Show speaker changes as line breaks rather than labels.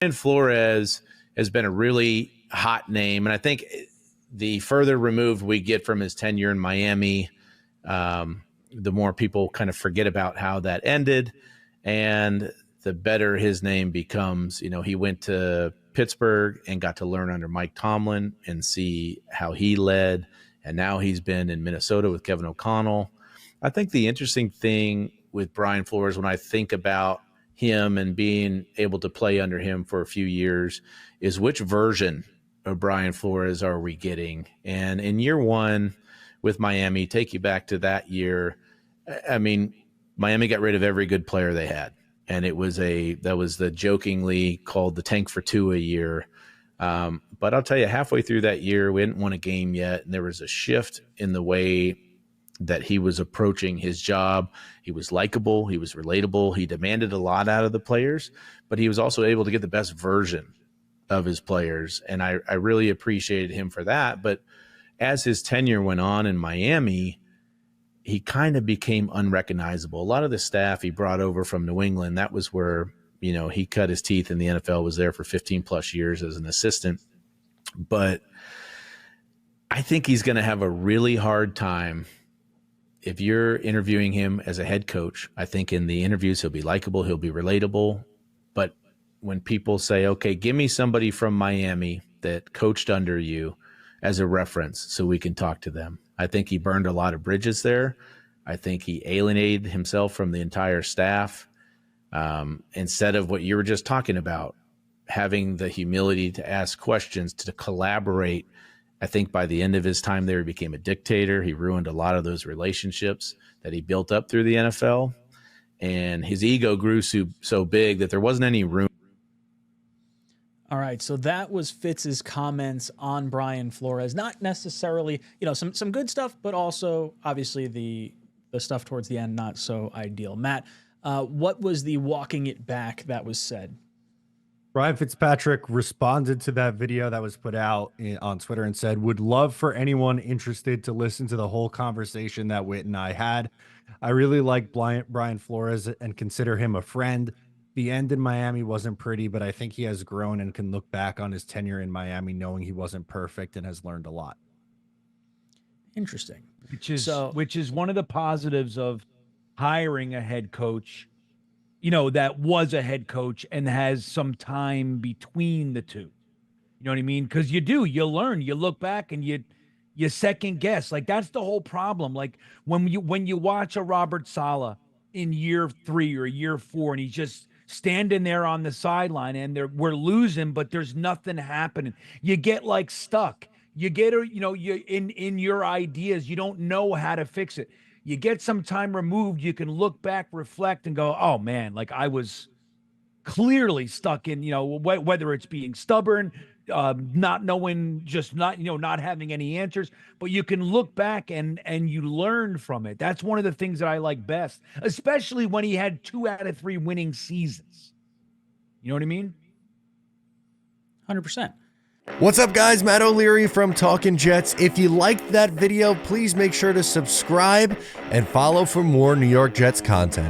Flores has been a really hot name, and I think the further removed we get from his tenure in Miami, the more people kind of forget about how that ended, and the better his name becomes. You know, he went to Pittsburgh and got to learn under Mike Tomlin and see how he led, and now he's been in Minnesota with Kevin O'Connell. I think the interesting thing with Brian Flores, when I think about him and being able to play under him for a few years, is which version of Brian Flores are we getting? And in year one with Miami, take you back to that year, I mean, Miami got rid of every good player they had. And that was the jokingly called the tank for Tua year. But I'll tell you, halfway through that year, we hadn't won a game yet. And there was a shift in the way that he was approaching his job. He was likable. He was relatable. He demanded a lot out of the players, but he was also able to get the best version of his players. And I really appreciated him for that. But as his tenure went on in Miami, he kind of became unrecognizable. A lot of the staff he brought over from New England, that was where, you know, he cut his teeth in the NFL, was there for 15 plus years as an assistant. But I think he's going to have a really hard time if you're interviewing him as a head coach. I think in the interviews, he'll be likable, he'll be relatable. But when people say, okay, give me somebody from Miami that coached under you as a reference so we can talk to them, I think he burned a lot of bridges there. I think he alienated himself from the entire staff. Instead of what you were just talking about, having the humility to ask questions, to collaborate. I think by the end of his time there, he became a dictator. He ruined a lot of those relationships that he built up through the NFL. And his ego grew so big that there wasn't any room.
All right, so that was Fitz's comments on Brian Flores. Not necessarily, you know, some good stuff, but also obviously the stuff towards the end not so ideal. Matt, what was the walking it back that was said?
Brian Fitzpatrick responded to that video that was put out on Twitter and said, would love for anyone interested to listen to the whole conversation that Whit and I had. I really like Brian Flores and consider him a friend. The end in Miami wasn't pretty, but I think he has grown and can look back on his tenure in Miami knowing he wasn't perfect and has learned a lot.
Interesting.
Which is one of the positives of hiring a head coach, you know, that was a head coach and has some time between the two. You know what I mean? Because you learn, you look back and you second guess. Like, that's the whole problem. Like when you watch a Robert Saleh in year 3 or year 4, and he's just standing there on the sideline and we're losing, but there's nothing happening. You get like stuck. You get, you know, you in your ideas, you don't know how to fix it. You get some time removed, you can look back, reflect, and go, oh man, like I was clearly stuck in, you know, whether it's being stubborn, not knowing, just not having any answers, but you can look back and you learn from it. That's one of the things that I like best, especially when he had 2 out of 3 winning seasons. You know what I mean?
100%.
What's up, guys? Matt O'Leary from Talkin' Jets. If you liked that video, please make sure to subscribe and follow for more New York Jets content.